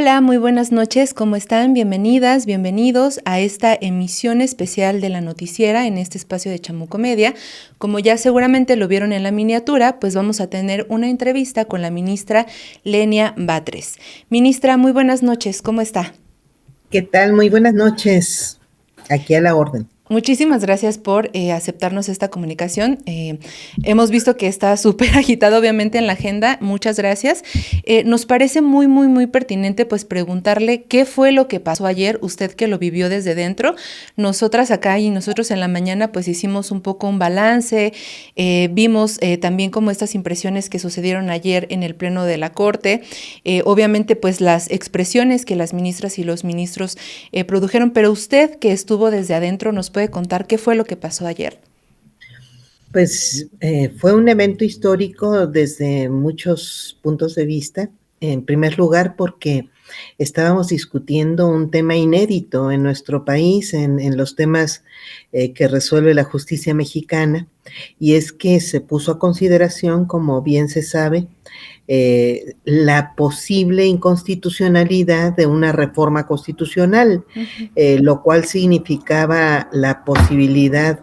Hola, muy buenas noches, ¿cómo están? Bienvenidas, bienvenidos a esta emisión especial de la noticiera en este espacio de Chamuco Media. Como ya seguramente lo vieron en la miniatura, pues vamos a tener una entrevista con la ministra Lenia Batres. Ministra, muy buenas noches, ¿cómo está? ¿Qué tal? Muy buenas noches. Aquí a la orden. Muchísimas gracias por aceptarnos esta comunicación. Hemos visto que está súper agitado, obviamente, en la agenda. Muchas gracias. Nos parece muy pertinente, pues, preguntarle qué fue lo que pasó ayer, usted que lo vivió desde dentro. Nosotras acá y nosotros en la mañana, pues, hicimos un poco un balance. Vimos también como estas impresiones que sucedieron ayer en el Pleno de la Corte. Obviamente, pues, las expresiones que las ministras y los ministros produjeron, pero usted que estuvo desde adentro nos puede contar qué fue lo que pasó ayer. Pues fue un evento histórico desde muchos puntos de vista. En primer lugar, porque estábamos discutiendo un tema inédito en nuestro país, en los temas que resuelve la justicia mexicana, y es que se puso a consideración, como bien se sabe, la posible inconstitucionalidad de una reforma constitucional, lo cual significaba la posibilidad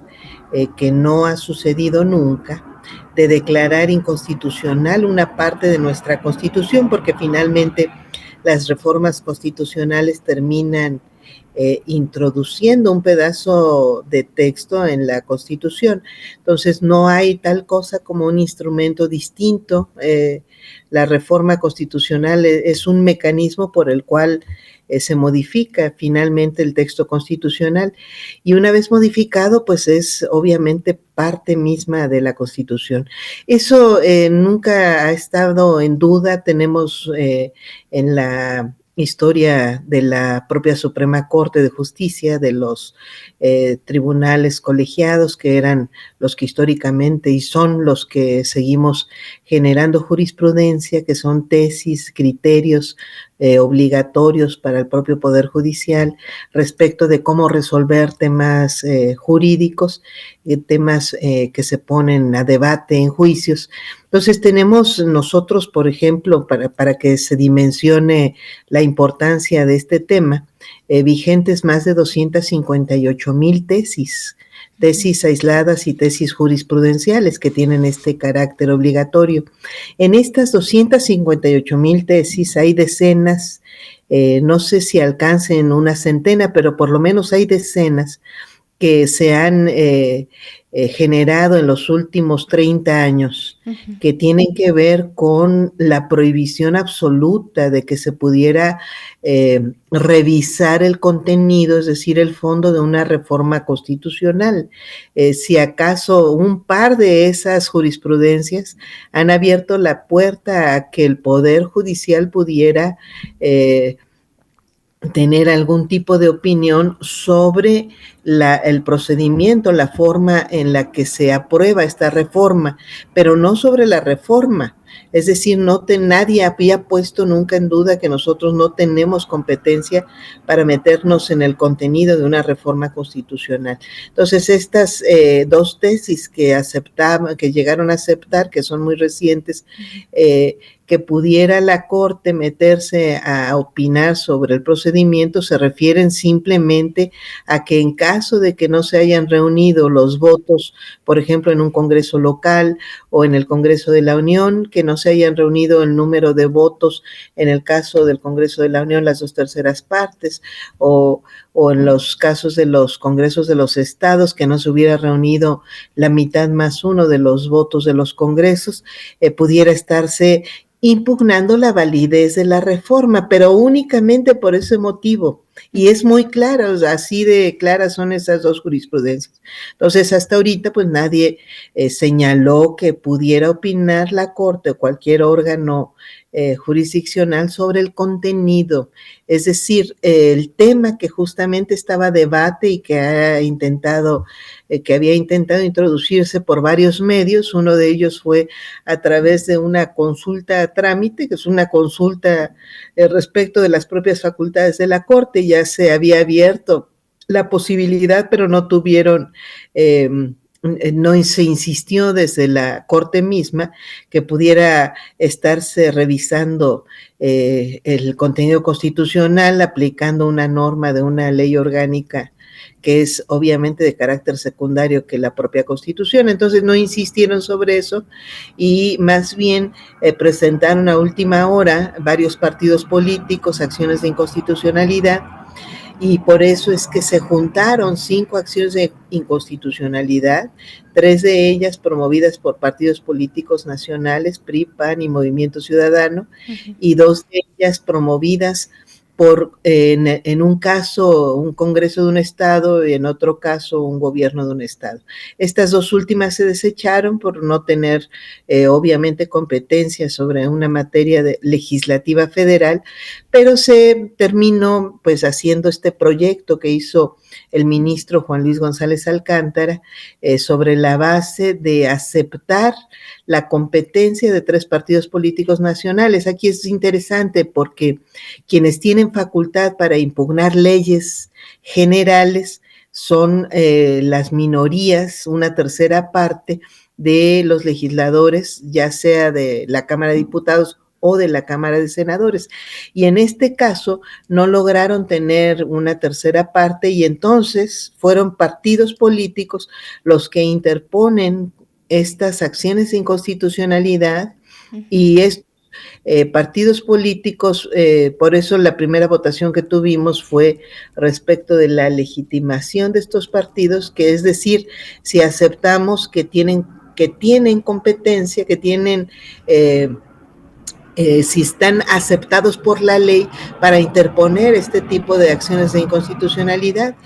que no ha sucedido nunca, de declarar inconstitucional una parte de nuestra Constitución, porque finalmente las reformas constitucionales terminan introduciendo un pedazo de texto en la Constitución. Entonces, no hay tal cosa como un instrumento distinto. La reforma constitucional es un mecanismo por el cual se modifica finalmente el texto constitucional, y una vez modificado, pues es obviamente parte misma de la Constitución. Eso nunca ha estado en duda. Tenemos en la historia de la propia Suprema Corte de Justicia, de los tribunales colegiados, que eran los que históricamente y son los que seguimos generando jurisprudencia, que son tesis, criterios obligatorios para el propio Poder Judicial respecto de cómo resolver temas jurídicos, temas que se ponen a debate en juicios. Entonces tenemos nosotros, por ejemplo, para que se dimensione la importancia de este tema, vigentes más de 258,000 tesis aisladas y tesis jurisprudenciales que tienen este carácter obligatorio. En estas 258,000 tesis hay decenas, no sé si alcancen una centena, pero por lo menos hay decenas que se han generado en los últimos 30 años, que tienen que ver con la prohibición absoluta de que se pudiera revisar el contenido, es decir, el fondo de una reforma constitucional. Si acaso un par de esas jurisprudencias han abierto la puerta a que el Poder Judicial pudiera tener algún tipo de opinión sobre el procedimiento, la forma en la que se aprueba esta reforma, pero no sobre la reforma. Es decir, nadie había puesto nunca en duda que nosotros no tenemos competencia para meternos en el contenido de una reforma constitucional. Entonces, estas dos tesis que llegaron a aceptar, que son muy recientes, que pudiera la Corte meterse a opinar sobre el procedimiento, se refieren simplemente a que en caso de que no se hayan reunido los votos, por ejemplo, en un Congreso local o en el Congreso de la Unión, que no se hayan reunido el número de votos, en el caso del Congreso de la Unión, las 2/3 partes, o en los casos de los congresos de los estados, que no se hubiera reunido la mitad más uno de los votos de los congresos, pudiera estarse impugnando la validez de la reforma, pero únicamente por ese motivo. Y es muy clara, o sea, así de claras son esas dos jurisprudencias. Entonces, hasta ahorita, pues nadie señaló que pudiera opinar la Corte o cualquier órgano jurisdiccional sobre el contenido. Es decir, el tema que justamente estaba a debate y que había intentado introducirse por varios medios. Uno de ellos fue a través de una consulta a trámite, que es una consulta respecto de las propias facultades de la Corte. Ya se había abierto la posibilidad, pero no tuvieron no se insistió desde la Corte misma que pudiera estarse revisando el contenido constitucional aplicando una norma de una ley orgánica que es obviamente de carácter secundario que la propia Constitución. Entonces no insistieron sobre eso y más bien presentaron a última hora varios partidos políticos acciones de inconstitucionalidad y por eso es que se juntaron 5 acciones de inconstitucionalidad, 3 de ellas promovidas por partidos políticos nacionales, PRI, PAN y Movimiento Ciudadano, y 2 de ellas promovidas por, en un caso, un congreso de un estado y en otro caso, un gobierno de un estado. Estas 2 últimas se desecharon por no tener, obviamente, competencia sobre una materia legislativa federal, pero se terminó pues haciendo este proyecto que hizo el ministro Juan Luis González Alcántara sobre la base de aceptar la competencia de 3 partidos políticos nacionales. Aquí es interesante porque quienes tienen facultad para impugnar leyes generales son las minorías, una tercera parte de los legisladores, ya sea de la Cámara de Diputados o de la Cámara de Senadores. Y en este caso no lograron tener una tercera parte y entonces fueron partidos políticos los que interponen estas acciones de inconstitucionalidad y estos partidos políticos, por eso la primera votación que tuvimos fue respecto de la legitimación de estos partidos, que es decir, si aceptamos que tienen competencia, que tienen si están aceptados por la ley para interponer este tipo de acciones de inconstitucionalidad.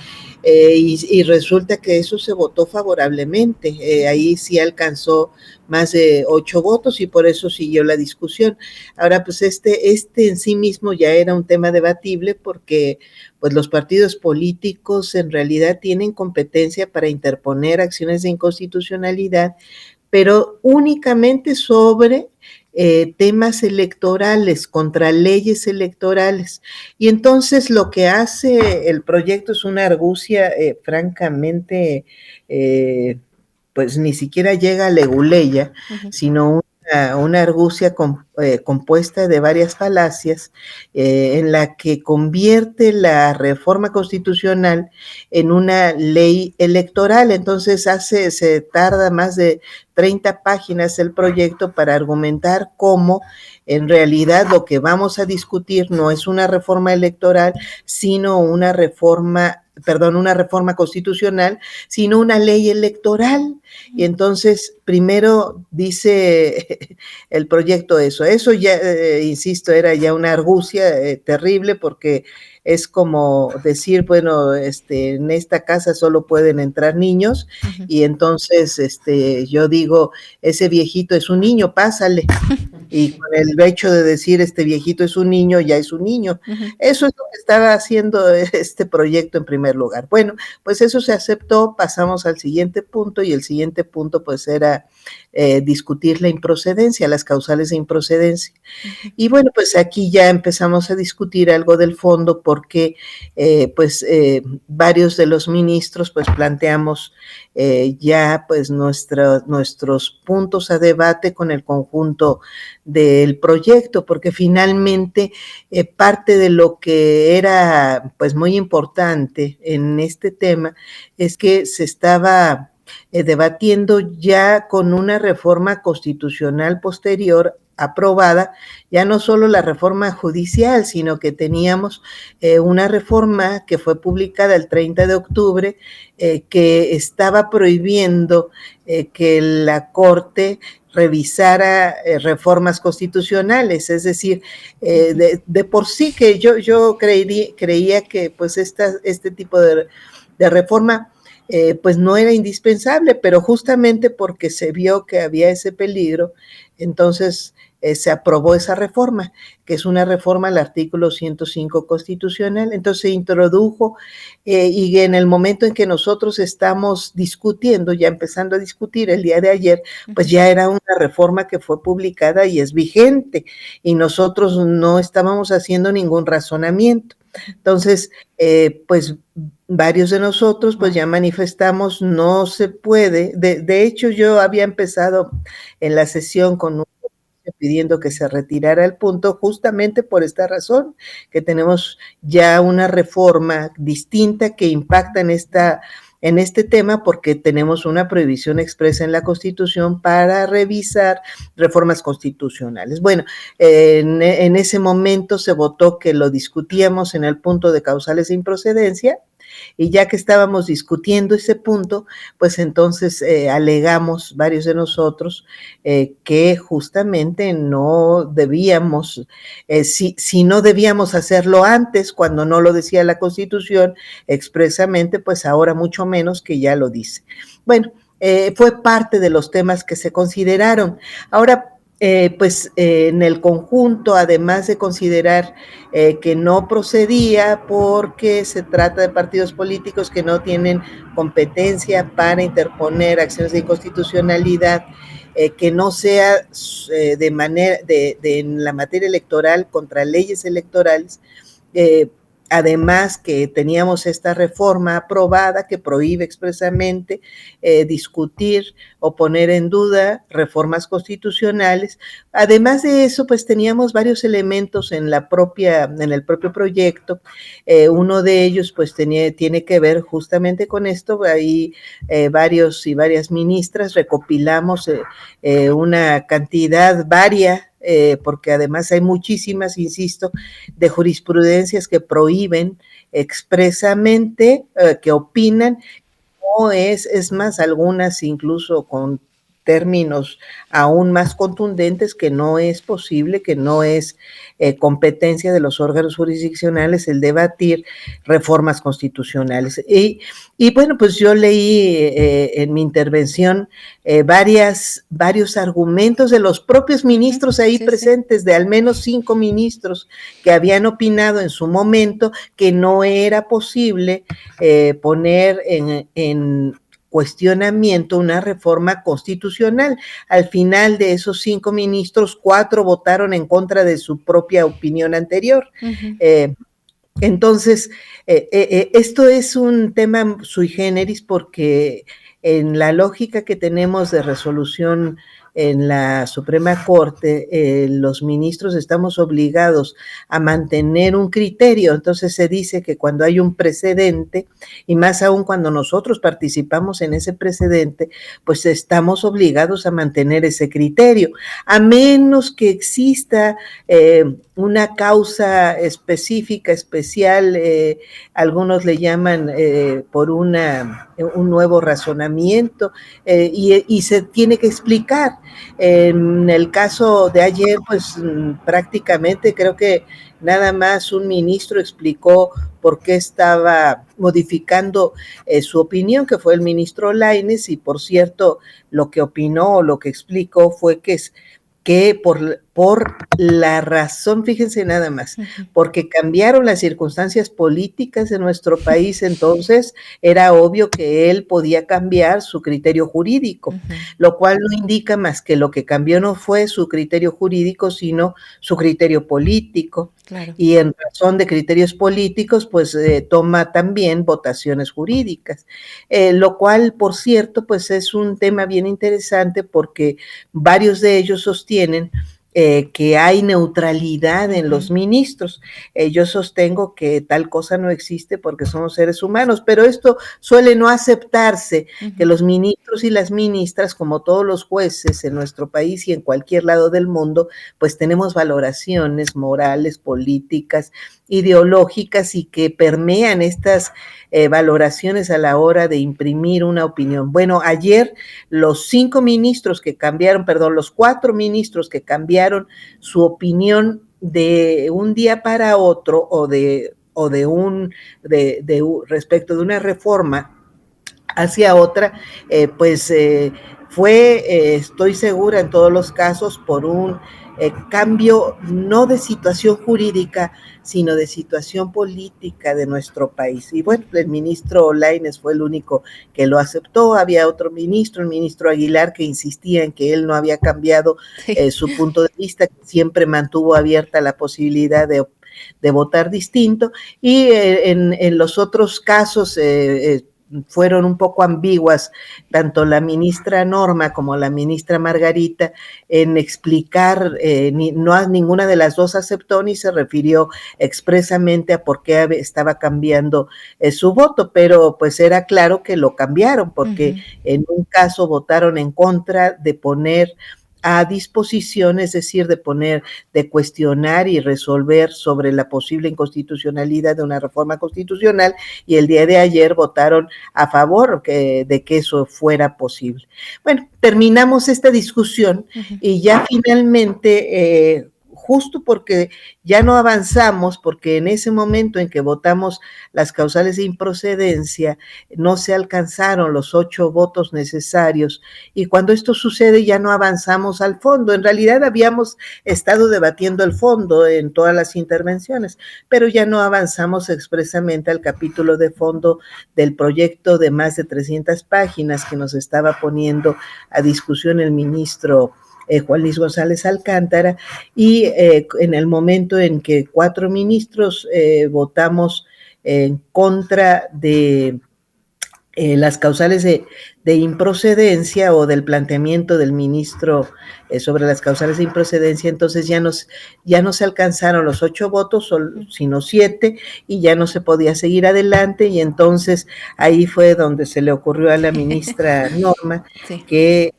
Y resulta que eso se votó favorablemente. Ahí sí alcanzó más de 8 votos y por eso siguió la discusión. Ahora, pues este en sí mismo ya era un tema debatible porque pues los partidos políticos en realidad tienen competencia para interponer acciones de inconstitucionalidad, pero únicamente sobre temas electorales, contra leyes electorales. Y entonces lo que hace el proyecto es una argucia francamente, pues ni siquiera llega a leguleya, sino una argucia compuesta de varias falacias en la que convierte la reforma constitucional en una ley electoral. Entonces se tarda más de 30 páginas el proyecto para argumentar cómo en realidad lo que vamos a discutir no es una reforma electoral, sino una reforma constitucional, sino una ley electoral. Y entonces, primero dice el proyecto eso ya, insisto, era ya una argucia terrible porque es como decir, bueno, en esta casa solo pueden entrar niños y entonces yo digo, ese viejito es un niño, pásale. Y con el hecho de decir este viejito es un niño, ya es un niño. Eso es lo que estaba haciendo este proyecto en primer lugar. Bueno, pues eso se aceptó, pasamos al siguiente punto y el siguiente punto pues era discutir la improcedencia, las causales de improcedencia. Y bueno, pues aquí ya empezamos a discutir algo del fondo porque varios de los ministros pues planteamos ya pues nuestros puntos a debate con el conjunto del proyecto, porque finalmente parte de lo que era pues muy importante en este tema es que se estaba debatiendo ya con una reforma constitucional posterior aprobada, ya no solo la reforma judicial, sino que teníamos una reforma que fue publicada el 30 de octubre que estaba prohibiendo que la Corte revisara reformas constitucionales, es decir, de por sí que yo creía que pues este tipo de reforma pues no era indispensable, pero justamente porque se vio que había ese peligro, entonces se aprobó esa reforma, que es una reforma al artículo 105 constitucional. Entonces se introdujo y en el momento en que nosotros estamos discutiendo, ya empezando a discutir el día de ayer, pues ya era una reforma que fue publicada y es vigente y nosotros no estábamos haciendo ningún razonamiento. Entonces, pues varios de nosotros pues ya manifestamos, no se puede. De hecho, yo había empezado en la sesión con un pidiendo que se retirara el punto justamente por esta razón, que tenemos ya una reforma distinta que impacta en este tema porque tenemos una prohibición expresa en la Constitución para revisar reformas constitucionales. Bueno, en ese momento se votó que lo discutíamos en el punto de causales de improcedencia, y ya que estábamos discutiendo ese punto, pues entonces alegamos varios de nosotros que justamente no debíamos, si no debíamos hacerlo antes, cuando no lo decía la Constitución expresamente, pues ahora mucho menos que ya lo dice. Bueno, fue parte de los temas que se consideraron. Ahora, en el conjunto, además de considerar que no procedía porque se trata de partidos políticos que no tienen competencia para interponer acciones de inconstitucionalidad, que no sea de manera en la materia electoral contra leyes electorales, además que teníamos esta reforma aprobada que prohíbe expresamente discutir o poner en duda reformas constitucionales. Además de eso, pues teníamos varios elementos en el propio proyecto. Uno de ellos, pues tiene que ver justamente con esto. Ahí varios y varias ministras recopilamos una cantidad varia, porque además hay muchísimas, insisto, de jurisprudencias que prohíben expresamente, que opinan, o es más, algunas incluso con términos aún más contundentes, que no es posible, que no es competencia de los órganos jurisdiccionales el debatir reformas constitucionales. Y bueno, pues yo leí en mi intervención varios argumentos de los propios ministros ahí presentes, de al menos 5 ministros que habían opinado en su momento que no era posible poner en cuestionamiento una reforma constitucional. Al final de esos 5 ministros, 4 votaron en contra de su propia opinión anterior. Entonces, esto es un tema sui generis porque en la lógica que tenemos de resolución en la Suprema Corte, los ministros estamos obligados a mantener un criterio. Entonces se dice que cuando hay un precedente, y más aún cuando nosotros participamos en ese precedente, pues estamos obligados a mantener ese criterio, a menos que exista una causa específica, especial, algunos le llaman por un nuevo razonamiento, y se tiene que explicar. En el caso de ayer, pues prácticamente creo que nada más un ministro explicó por qué estaba modificando su opinión, que fue el ministro Lainez, y por cierto, lo que opinó o lo que explicó fue que por la razón, fíjense nada más, porque cambiaron las circunstancias políticas de nuestro país, entonces era obvio que él podía cambiar su criterio jurídico, lo cual no indica más que lo que cambió no fue su criterio jurídico, sino su criterio político. Claro. Y en razón de criterios políticos, pues toma también votaciones jurídicas, lo cual, por cierto, pues es un tema bien interesante porque varios de ellos sostienen que hay neutralidad en los ministros. Yo sostengo que tal cosa no existe porque somos seres humanos, pero esto suele no aceptarse, que los ministros y las ministras, como todos los jueces en nuestro país y en cualquier lado del mundo, pues tenemos valoraciones morales, políticas, ideológicas, y que permean estas valoraciones a la hora de imprimir una opinión. Bueno, ayer los 4 ministros que cambiaron su opinión de un día para otro, respecto de una reforma hacia otra, fue, estoy segura en todos los casos, por un cambio no de situación jurídica, sino de situación política de nuestro país. Y bueno, el ministro Lainez fue el único que lo aceptó. Había otro ministro, el ministro Aguilar, que insistía en que él no había cambiado su punto de vista, que siempre mantuvo abierta la posibilidad de votar distinto, y en los otros casos fueron un poco ambiguas, tanto la ministra Norma como la ministra Margarita, en explicar, no, ninguna de las dos aceptó ni se refirió expresamente a por qué estaba cambiando su voto, pero pues era claro que lo cambiaron, porque en un caso votaron en contra de poner a disposición, es decir, de cuestionar y resolver sobre la posible inconstitucionalidad de una reforma constitucional, y el día de ayer votaron a favor de que eso fuera posible. Bueno, terminamos esta discusión y ya finalmente, justo porque ya no avanzamos, porque en ese momento en que votamos las causales de improcedencia, no se alcanzaron los 8 votos necesarios, y cuando esto sucede ya no avanzamos al fondo. En realidad habíamos estado debatiendo el fondo en todas las intervenciones, pero ya no avanzamos expresamente al capítulo de fondo del proyecto de más de 300 páginas que nos estaba poniendo a discusión el ministro Juan Luis González Alcántara, y en el momento en que 4 ministros votamos en contra de las causales de improcedencia, o del planteamiento del ministro sobre las causales de improcedencia, entonces ya no se alcanzaron los 8 votos, sino 7, y ya no se podía seguir adelante, y entonces ahí fue donde se le ocurrió a la ministra Norma sí. que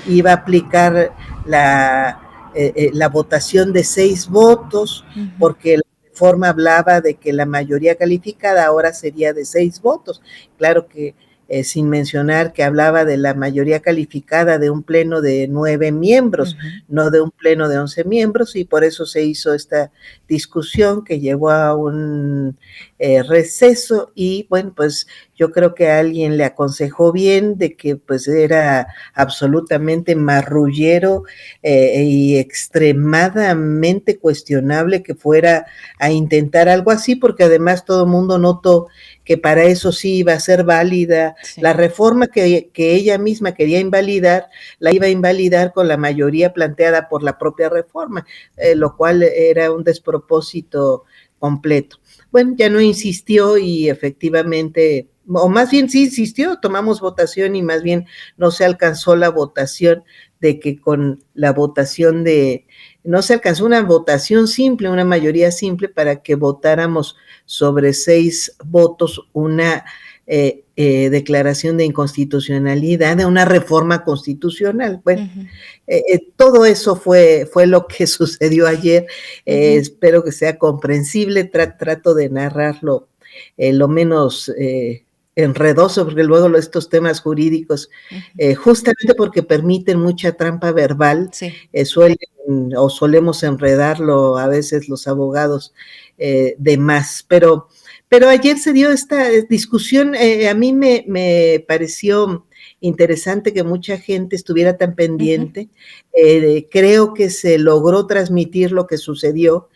iba a aplicar la votación de 6 votos, porque la reforma hablaba de que la mayoría calificada ahora sería de 6 votos. Claro que sin mencionar que hablaba de la mayoría calificada de un pleno de 9 miembros, no de un pleno de 11 miembros, y por eso se hizo esta discusión que llevó a un receso, y bueno, pues yo creo que alguien le aconsejó bien de que pues era absolutamente marrullero y extremadamente cuestionable que fuera a intentar algo así, porque además todo el mundo notó que para eso sí iba a ser válida la reforma que ella misma quería invalidar, la iba a invalidar con la mayoría planteada por la propia reforma, lo cual era un despropósito completo. Bueno, ya no insistió, y efectivamente, o más bien sí insistió, tomamos votación, y más bien no se alcanzó la votación, de que con la votación no se alcanzó una votación simple, una mayoría simple para que votáramos sobre 6 votos una declaración de inconstitucionalidad de una reforma constitucional. Bueno, todo eso fue lo que sucedió ayer. Espero que sea comprensible, trato de narrarlo lo menos enredoso, porque luego estos temas jurídicos, justamente porque permiten mucha trampa verbal, solemos enredarlo a veces los abogados de más, pero ayer se dio esta discusión. A mí me pareció interesante que mucha gente estuviera tan pendiente. Creo que se logró transmitir lo que sucedió.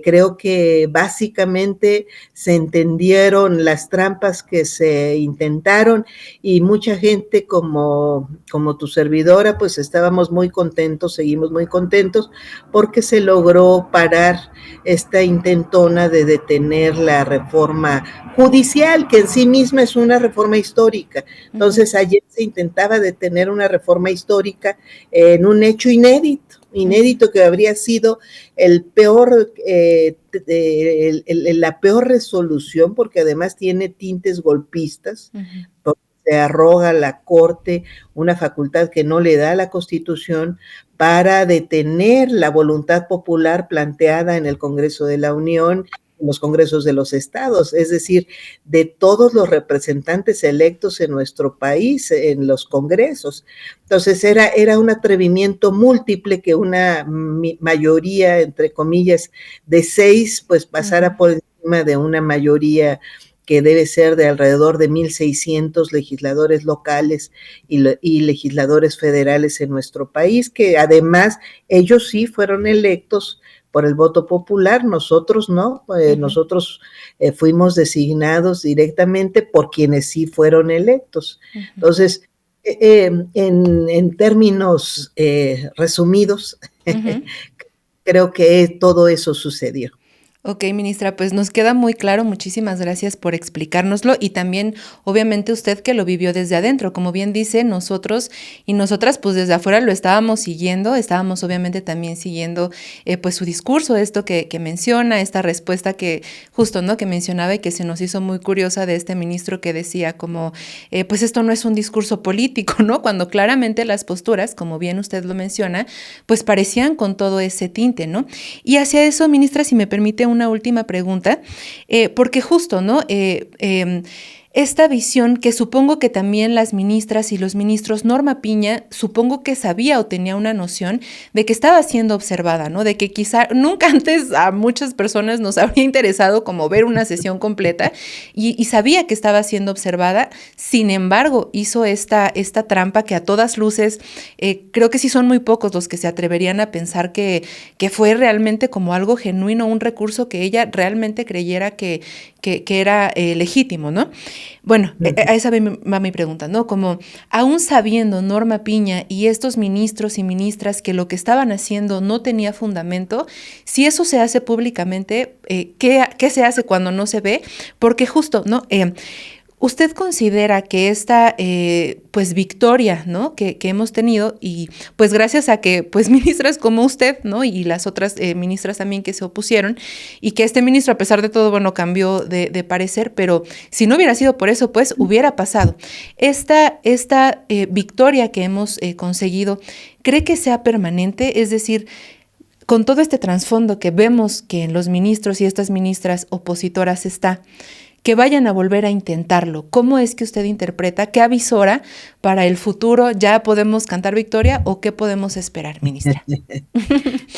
Creo que básicamente se entendieron las trampas que se intentaron, y mucha gente como tu servidora, pues estábamos muy contentos, seguimos muy contentos, porque se logró parar esta intentona de detener la reforma judicial, que en sí misma es una reforma histórica. Entonces ayer se intentaba detener una reforma histórica en un hecho inédito que habría sido la peor resolución, porque además tiene tintes golpistas, porque se arroga a la Corte una facultad que no le da la Constitución para detener la voluntad popular planteada en el Congreso de la Unión, en los congresos de los estados, es decir, de todos los representantes electos en nuestro país, en los congresos. Entonces era un atrevimiento múltiple que una mayoría, entre comillas, de 6, pues pasara por encima de una mayoría que debe ser de alrededor de 1,600 legisladores locales y legisladores federales en nuestro país, que además ellos sí fueron electos por el voto popular, nosotros no, nosotros fuimos designados directamente por quienes sí fueron electos. Entonces, en términos resumidos, creo que todo eso sucedió. Ok, ministra, pues nos queda muy claro. Muchísimas gracias por explicárnoslo y también, obviamente, usted que lo vivió desde adentro. Como bien dice, nosotros y nosotras, pues desde afuera lo estábamos siguiendo, estábamos obviamente también siguiendo pues su discurso, esto que menciona, esta respuesta que justo, ¿no? Que mencionaba y que se nos hizo muy curiosa de este ministro que decía como, pues esto no es un discurso político, ¿no? Cuando claramente las posturas, como bien usted lo menciona, pues parecían con todo ese tinte, ¿no? Y hacia eso, ministra, si me permite una última pregunta, porque justo, ¿no? Esta visión que supongo que también las ministras y los ministros, Norma Piña, supongo que sabía o tenía una noción de que estaba siendo observada, ¿no? De que quizá nunca antes a muchas personas nos habría interesado como ver una sesión completa y sabía que estaba siendo observada, sin embargo, hizo esta trampa que a todas luces, creo que sí son muy pocos los que se atreverían a pensar que fue realmente como algo genuino, un recurso que ella realmente creyera que era legítimo, ¿no? Bueno, a esa va mi pregunta, ¿no? Como aún sabiendo Norma Piña y estos ministros y ministras que lo que estaban haciendo no tenía fundamento, si eso se hace públicamente, ¿qué se hace cuando no se ve? Porque justo, ¿no? ¿Usted considera que esta pues victoria, ¿no? que hemos tenido y pues gracias a que pues ministras como usted, ¿no? Y las otras ministras también que se opusieron y que este ministro a pesar de todo, bueno, cambió de parecer, pero si no hubiera sido por eso, pues hubiera pasado. Esta victoria que hemos conseguido, ¿cree que sea permanente? Es decir, con todo este trasfondo que vemos que en los ministros y estas ministras opositoras está, que vayan a volver a intentarlo. ¿Cómo es que usted interpreta? ¿Qué avisora para el futuro? ¿Ya podemos cantar victoria o qué podemos esperar, ministra?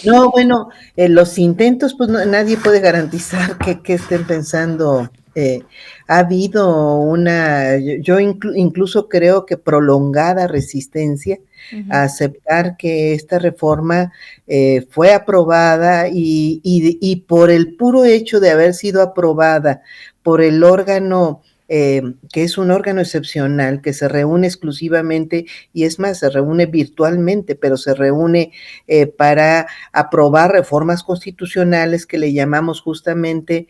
No, bueno, los intentos, pues nadie puede garantizar que estén pensando. Ha habido yo incluso creo que prolongada resistencia a aceptar que esta reforma fue aprobada y por el puro hecho de haber sido aprobada por el órgano que es un órgano excepcional, que se reúne exclusivamente, y es más, se reúne virtualmente, pero se reúne para aprobar reformas constitucionales que le llamamos justamente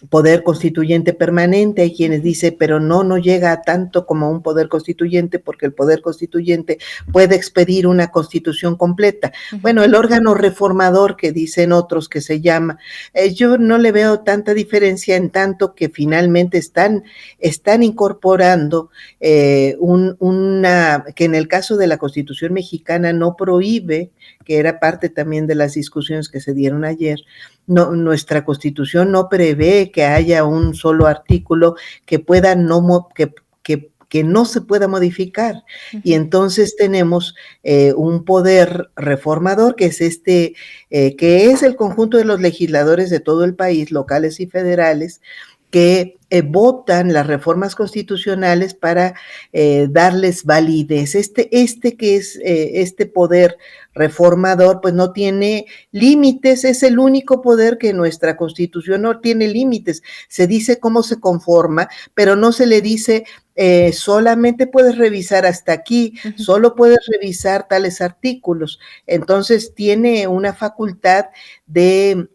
poder constituyente permanente. Hay quienes dicen, pero no llega a tanto como un poder constituyente, porque el poder constituyente puede expedir una constitución completa. Bueno, el órgano reformador que dicen otros que se llama, yo no le veo tanta diferencia en tanto que finalmente están incorporando que en el caso de la Constitución mexicana no prohíbe, que era parte también de las discusiones que se dieron ayer. No, nuestra Constitución no prevé que haya un solo artículo que pueda que no se pueda modificar. Y entonces tenemos un poder reformador que es que es el conjunto de los legisladores de todo el país, locales y federales, que votan las reformas constitucionales para darles validez. Este poder reformador, pues no tiene límites, es el único poder que nuestra Constitución no tiene límites. Se dice cómo se conforma, pero no se le dice solamente puedes revisar hasta aquí, solo puedes revisar tales artículos. Entonces tiene una facultad de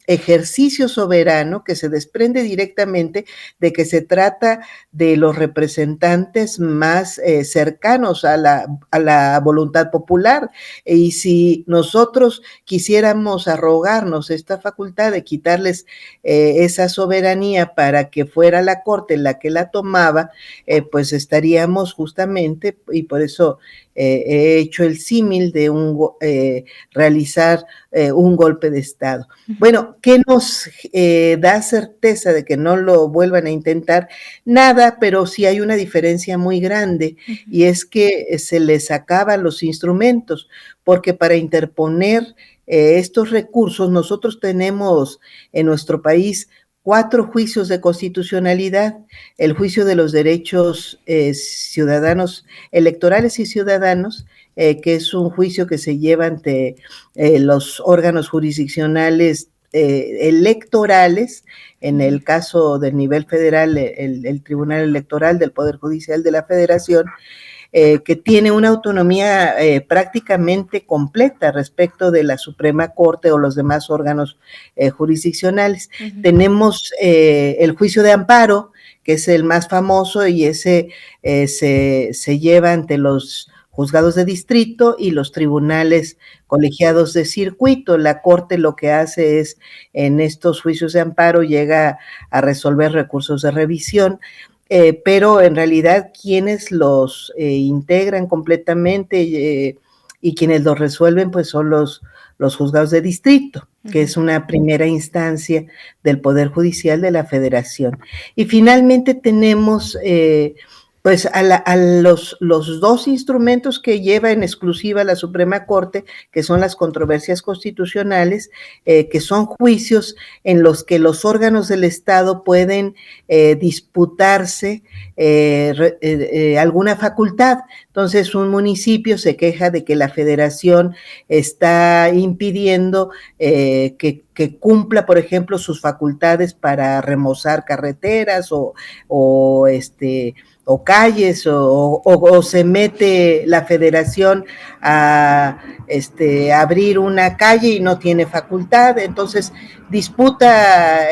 ejercicio soberano que se desprende directamente de que se trata de los representantes más cercanos a la voluntad popular. Y si nosotros quisiéramos arrogarnos esta facultad de quitarles esa soberanía para que fuera la Corte la que la tomaba, pues estaríamos justamente, y por eso he hecho el símil de realizar un golpe de Estado. Bueno, ¿qué nos da certeza de que no lo vuelvan a intentar? Nada, pero sí hay una diferencia muy grande, y es que se les acaban los instrumentos, porque para interponer estos recursos nosotros tenemos en nuestro país 4 juicios de constitucionalidad: el juicio de los derechos ciudadanos, electorales y ciudadanos, que es un juicio que se lleva ante los órganos jurisdiccionales electorales, en el caso del nivel federal, el Tribunal Electoral del Poder Judicial de la Federación, que tiene una autonomía prácticamente completa respecto de la Suprema Corte o los demás órganos jurisdiccionales. Tenemos el juicio de amparo, que es el más famoso, y ese se lleva ante los juzgados de distrito y los tribunales colegiados de circuito. La Corte lo que hace es, en estos juicios de amparo, llega a resolver recursos de revisión, pero en realidad quienes los integran completamente y quienes los resuelven, pues son los juzgados de distrito, que es una primera instancia del Poder Judicial de la Federación. Y finalmente tenemos pues a los dos instrumentos que lleva en exclusiva la Suprema Corte, que son las controversias constitucionales, que son juicios en los que los órganos del Estado pueden disputarse alguna facultad. Entonces, un municipio se queja de que la Federación está impidiendo que cumpla, por ejemplo, sus facultades para remozar carreteras o calles, o se mete la Federación a abrir una calle y no tiene facultad. Entonces disputa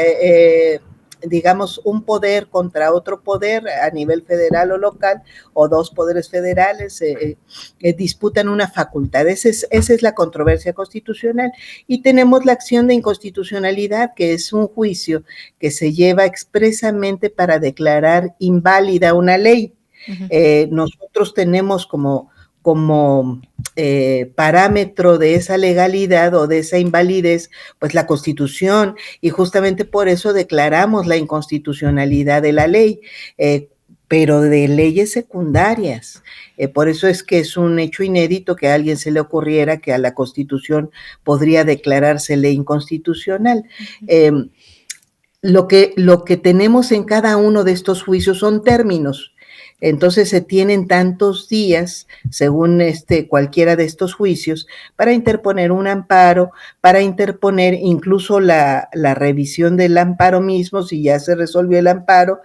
digamos, un poder contra otro poder a nivel federal o local, o dos poderes federales disputan una facultad. Esa es la controversia constitucional. Y tenemos la acción de inconstitucionalidad, que es un juicio que se lleva expresamente para declarar inválida una ley. Nosotros tenemos como parámetro de esa legalidad o de esa invalidez, pues la Constitución, y justamente por eso declaramos la inconstitucionalidad de la ley, pero de leyes secundarias. Por eso es que es un hecho inédito que a alguien se le ocurriera que a la Constitución podría declarársele inconstitucional. Lo que tenemos en cada uno de estos juicios son términos. Entonces se tienen tantos días, según cualquiera de estos juicios, para interponer un amparo, para interponer incluso la revisión del amparo mismo, si ya se resolvió el amparo,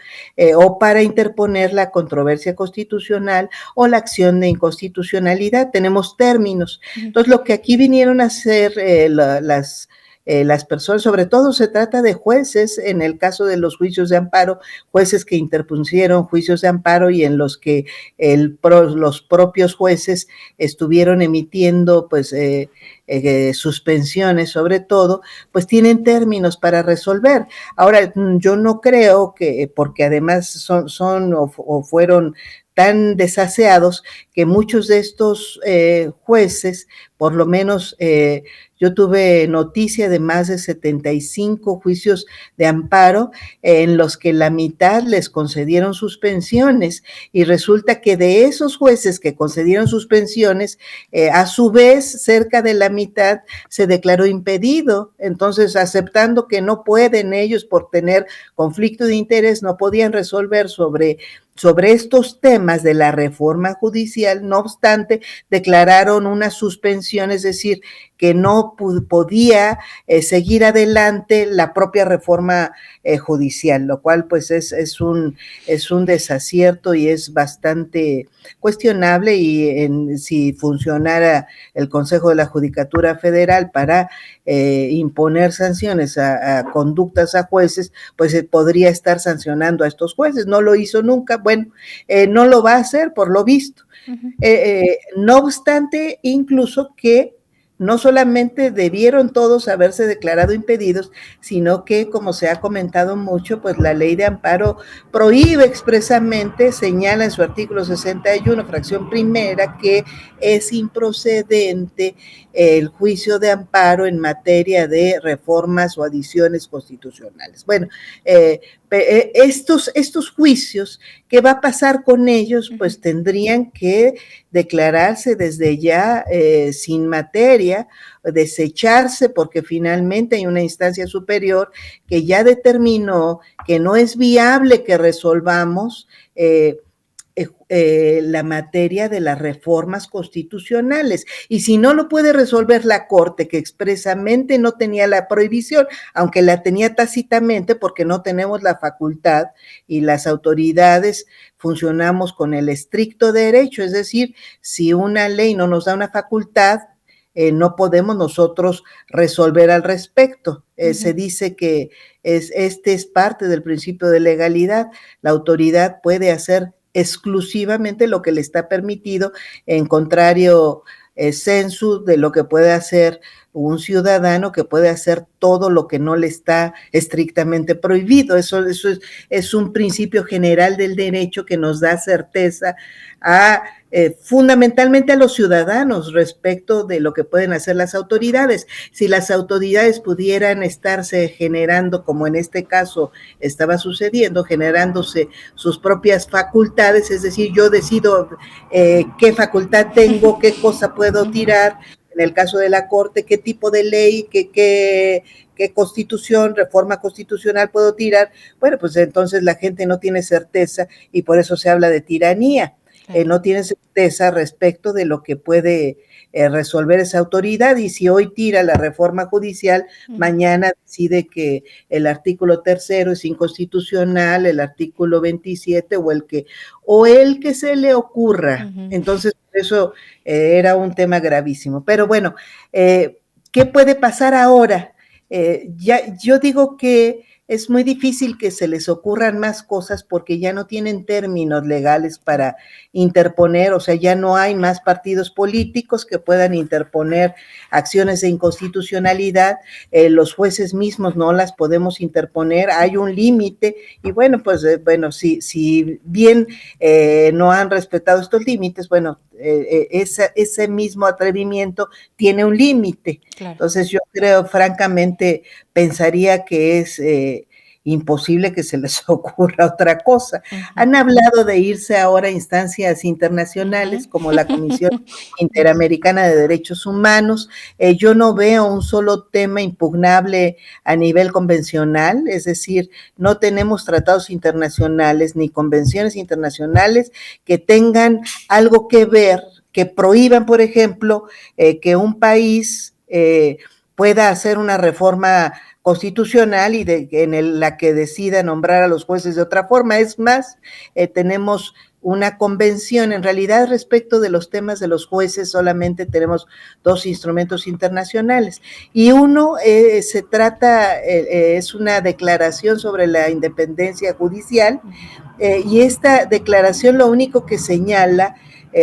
o para interponer la controversia constitucional o la acción de inconstitucionalidad. Tenemos términos. Entonces, lo que aquí vinieron a hacer las personas, sobre todo se trata de jueces, en el caso de los juicios de amparo, jueces que interpusieron juicios de amparo y en los que los propios jueces estuvieron emitiendo pues suspensiones, sobre todo, pues tienen términos para resolver. Ahora, yo no creo que, porque además son o fueron tan desaseados, que muchos de estos jueces, por lo menos yo tuve noticia de más de 75 juicios de amparo en los que la mitad les concedieron suspensiones, y resulta que de esos jueces que concedieron suspensiones, a su vez cerca de la mitad se declaró impedido. Entonces, aceptando que no pueden ellos, por tener conflicto de interés, no podían resolver sobre estos temas de la reforma judicial, no obstante, declararon una suspensión, es decir, que no podía seguir adelante la propia reforma judicial, lo cual pues es un desacierto y es bastante cuestionable, y si funcionara el Consejo de la Judicatura Federal para imponer sanciones a conductas a jueces, pues podría estar sancionando a estos jueces. No lo hizo nunca, bueno, no lo va a hacer por lo visto. No obstante, incluso que no solamente debieron todos haberse declarado impedidos, sino que, como se ha comentado mucho, pues la ley de amparo prohíbe expresamente, señala en su artículo 61, fracción primera, que es improcedente el juicio de amparo en materia de reformas o adiciones constitucionales. Bueno, estos juicios, ¿qué va a pasar con ellos? Pues tendrían que declararse desde ya sin materia, desecharse, porque finalmente hay una instancia superior que ya determinó que no es viable que resolvamos la materia de las reformas constitucionales. Y si no lo puede resolver la Corte, que expresamente no tenía la prohibición, aunque la tenía tácitamente porque no tenemos la facultad y las autoridades funcionamos con el estricto derecho, es decir, si una ley no nos da una facultad, no podemos nosotros resolver al respecto. Se dice que este es parte del principio de legalidad. La autoridad puede hacer exclusivamente lo que le está permitido, en contrario sensu de lo que puede hacer un ciudadano, que puede hacer todo lo que no le está estrictamente prohibido. Eso es un principio general del derecho que nos da certeza a fundamentalmente a los ciudadanos respecto de lo que pueden hacer las autoridades. Si las autoridades pudieran estarse generando, como en este caso estaba sucediendo, generándose sus propias facultades, es decir, yo decido qué facultad tengo, qué cosa puedo tirar, en el caso de la Corte, qué tipo de ley, qué constitución, reforma constitucional puedo tirar, bueno, pues entonces la gente no tiene certeza y por eso se habla de tiranía. No tiene certeza respecto de lo que puede resolver esa autoridad, y si hoy tira la reforma judicial, mañana decide que el artículo 3º es inconstitucional, el artículo 27 o el que se le ocurra. Entonces, eso era un tema gravísimo. Pero bueno, ¿qué puede pasar ahora? Yo digo que es muy difícil que se les ocurran más cosas porque ya no tienen términos legales para interponer, o sea, ya no hay más partidos políticos que puedan interponer acciones de inconstitucionalidad, los jueces mismos no las podemos interponer, hay un límite, y bueno, pues si bien no han respetado estos límites, bueno, ese mismo atrevimiento tiene un límite. Claro. Entonces yo creo, francamente, pensaría que es imposible que se les ocurra otra cosa. Han hablado de irse ahora a instancias internacionales como la Comisión Interamericana de Derechos Humanos. Yo no veo un solo tema impugnable a nivel convencional, es decir, no tenemos tratados internacionales ni convenciones internacionales que tengan algo que ver, que prohíban, por ejemplo, que un país pueda hacer una reforma constitucional y en la que decida nombrar a los jueces de otra forma. Es más, tenemos una convención, en realidad respecto de los temas de los jueces solamente tenemos 2 instrumentos internacionales, y uno se trata, es una declaración sobre la independencia judicial, y esta declaración lo único que señala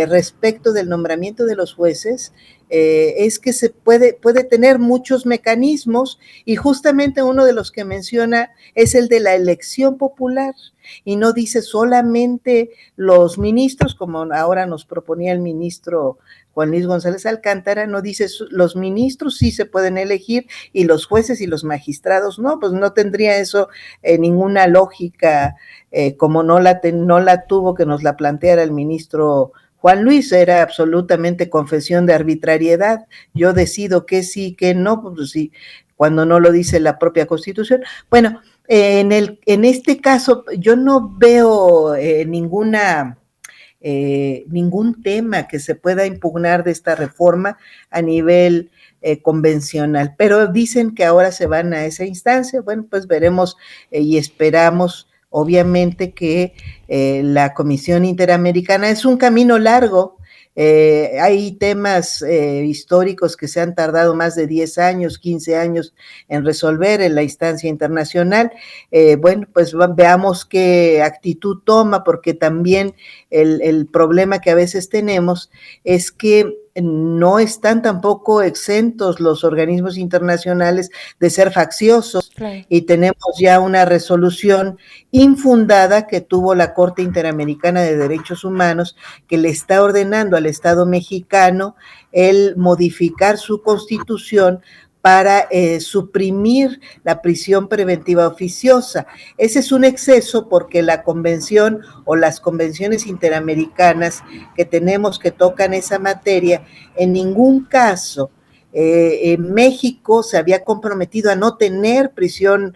respecto del nombramiento de los jueces es que se puede tener muchos mecanismos, y justamente uno de los que menciona es el de la elección popular, y no dice solamente los ministros, como ahora nos proponía el ministro Juan Luis González Alcántara, no dice los ministros sí se pueden elegir y los jueces y los magistrados no, pues no tendría eso ninguna lógica, como no la tuvo que nos la planteara el ministro Juan Luis, era absolutamente confesión de arbitrariedad. Yo decido que sí, que no, pues sí, cuando no lo dice la propia Constitución. Bueno, en este caso yo no veo ningún tema que se pueda impugnar de esta reforma a nivel convencional, pero dicen que ahora se van a esa instancia. Bueno, pues veremos y esperamos obviamente que la Comisión Interamericana es un camino largo. Hay temas históricos que se han tardado más de 10 años, 15 años en resolver en la instancia internacional. Bueno, pues veamos qué actitud toma, porque también el problema que a veces tenemos es que no están tampoco exentos los organismos internacionales de ser facciosos, claro. Y tenemos ya una resolución infundada que tuvo la Corte Interamericana de Derechos Humanos, que le está ordenando al Estado mexicano el modificar su constitución para suprimir la prisión preventiva oficiosa. Ese es un exceso porque la convención o las convenciones interamericanas que tenemos que tocan esa materia, en ningún caso México se había comprometido a no tener prisión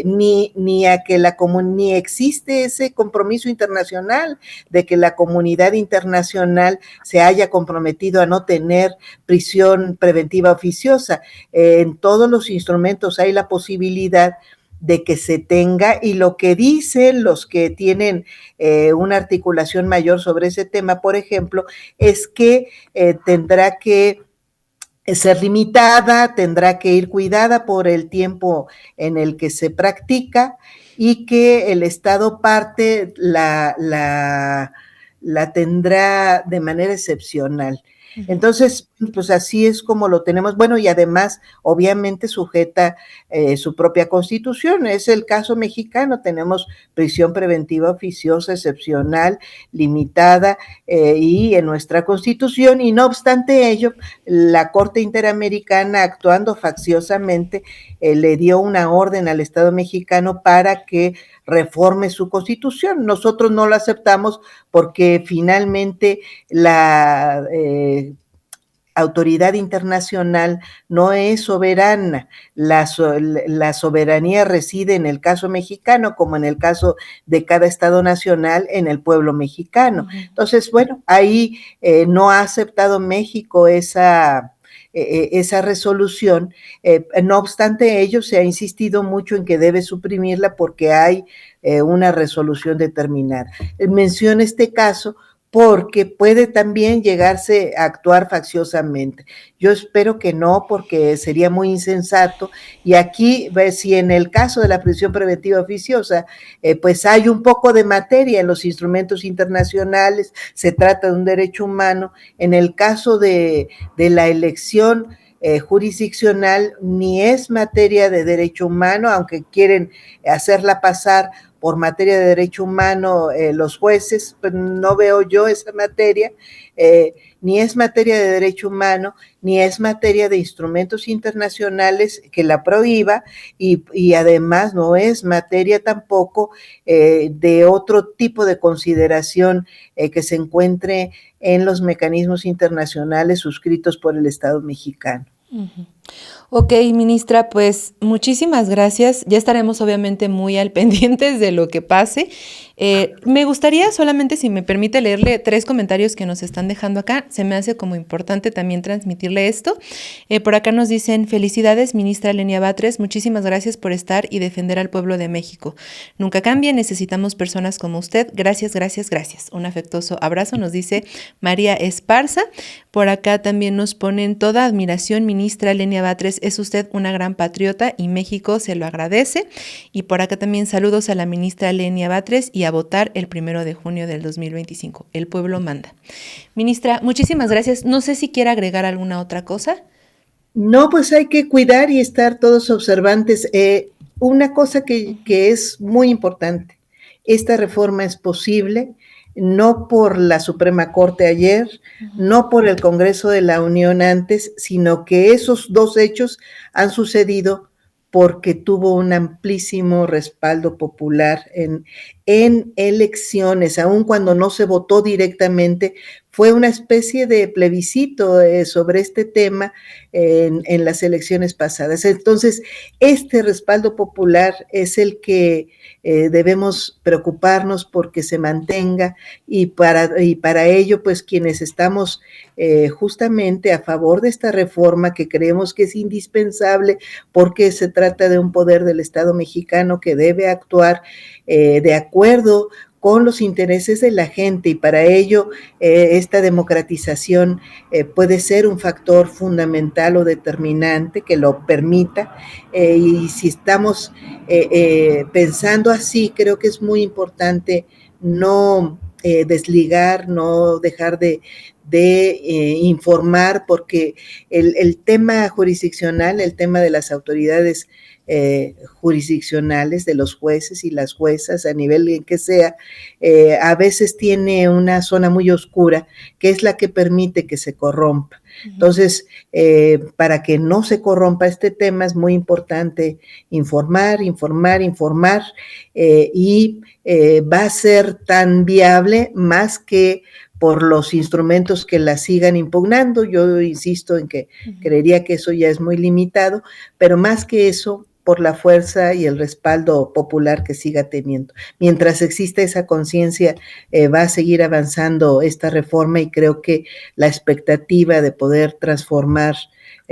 ni a que ni existe ese compromiso internacional de que la comunidad internacional se haya comprometido a no tener prisión preventiva oficiosa. En todos los instrumentos hay la posibilidad de que se tenga, y lo que dicen los que tienen una articulación mayor sobre ese tema, por ejemplo, es que tendrá que ser limitada, tendrá que ir cuidada por el tiempo en el que se practica, y que el Estado parte la tendrá de manera excepcional. Entonces, pues así es como lo tenemos. Bueno, y además, obviamente, sujeta su propia constitución. Es el caso mexicano. Tenemos prisión preventiva oficiosa, excepcional, limitada, y en nuestra constitución. Y no obstante ello, la Corte Interamericana, actuando facciosamente, le dio una orden al Estado mexicano para que reforme su constitución. Nosotros no lo aceptamos porque finalmente la autoridad internacional no es soberana. La soberanía reside en el caso mexicano, como en el caso de cada Estado nacional, en el pueblo mexicano. Entonces, bueno, ahí no ha aceptado México esa resolución. No obstante ello, se ha insistido mucho en que debe suprimirla porque hay una resolución determinada. Menciono este caso porque puede también llegarse a actuar facciosamente. Yo espero que no, porque sería muy insensato. Y aquí, si en el caso de la prisión preventiva oficiosa, pues hay un poco de materia en los instrumentos internacionales, se trata de un derecho humano. En el caso de la elección jurisdiccional, ni es materia de derecho humano, aunque quieren hacerla pasar por materia de derecho humano los jueces, pues no veo yo esa materia, ni es materia de derecho humano, ni es materia de instrumentos internacionales que la prohíba, y además no es materia tampoco de otro tipo de consideración que se encuentre en los mecanismos internacionales suscritos por el Estado mexicano. Ok, ministra, pues muchísimas gracias. Ya estaremos obviamente muy al pendientes de lo que pase. Me gustaría solamente, si me permite, leerle 3 comentarios que nos están dejando acá. Se me hace como importante también transmitirle esto. Por acá nos dicen: felicidades, ministra Lenia Batres. Muchísimas gracias por estar y defender al pueblo de México. Nunca cambie, necesitamos personas como usted. Gracias, gracias, gracias. Un afectuoso abrazo, nos dice María Esparza. Por acá también nos ponen: toda admiración, ministra Lenia Batres. Es usted una gran patriota y México se lo agradece. Y por acá también saludos a la ministra Lenia Batres y a votar el 1 de junio del 2025. El pueblo manda. Ministra, muchísimas gracias. No sé si quiere agregar alguna otra cosa. No, pues hay que cuidar y estar todos observantes. Una cosa que es muy importante: esta reforma es posible no por la Suprema Corte ayer, no por el Congreso de la Unión antes, sino que esos 2 hechos han sucedido porque tuvo un amplísimo respaldo popular en elecciones, aun cuando no se votó directamente. Fue una especie de plebiscito sobre este tema en las elecciones pasadas. Entonces, este respaldo popular es el que debemos preocuparnos porque se mantenga, y para ello, pues quienes estamos justamente a favor de esta reforma, que creemos que es indispensable porque se trata de un poder del Estado mexicano que debe actuar de acuerdo con los intereses de la gente, y para ello esta democratización puede ser un factor fundamental o determinante que lo permita, y si estamos pensando así, creo que es muy importante no desligar, no dejar de informar, porque el tema jurisdiccional, el tema de las autoridades jurisdiccionales, de los jueces y las juezas, a nivel en que sea, a veces tiene una zona muy oscura, que es la que permite que se corrompa. Entonces, para que no se corrompa este tema, es muy importante informar, y va a ser tan viable más que por los instrumentos que la sigan impugnando. Yo insisto en que creería que eso ya es muy limitado, pero más que eso, por la fuerza y el respaldo popular que siga teniendo. Mientras exista esa conciencia, va a seguir avanzando esta reforma, y creo que la expectativa de poder transformar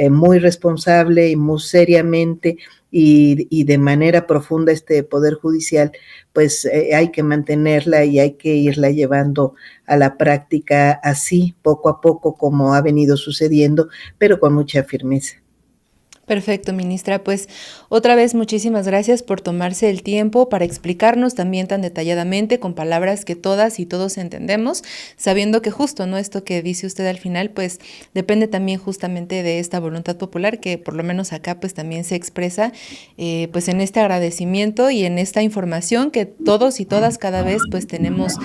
muy responsable y muy seriamente y de manera profunda este Poder Judicial, pues hay que mantenerla y hay que irla llevando a la práctica así, poco a poco, como ha venido sucediendo, pero con mucha firmeza. Perfecto, ministra. Pues otra vez muchísimas gracias por tomarse el tiempo para explicarnos también tan detalladamente, con palabras que todas y todos entendemos, sabiendo que justo, ¿no? Esto que dice usted al final, pues depende también justamente de esta voluntad popular que por lo menos acá pues también se expresa pues en este agradecimiento y en esta información que todos y todas cada vez pues tenemos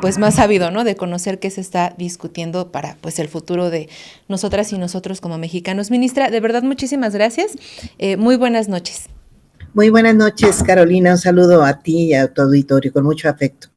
pues más sabido, ¿no? De conocer qué se está discutiendo para pues el futuro de nosotras y nosotros como mexicanos. Ministra, de verdad muchísimas gracias. Muy buenas noches. Muy buenas noches, Carolina. Un saludo a ti y a tu auditorio con mucho afecto.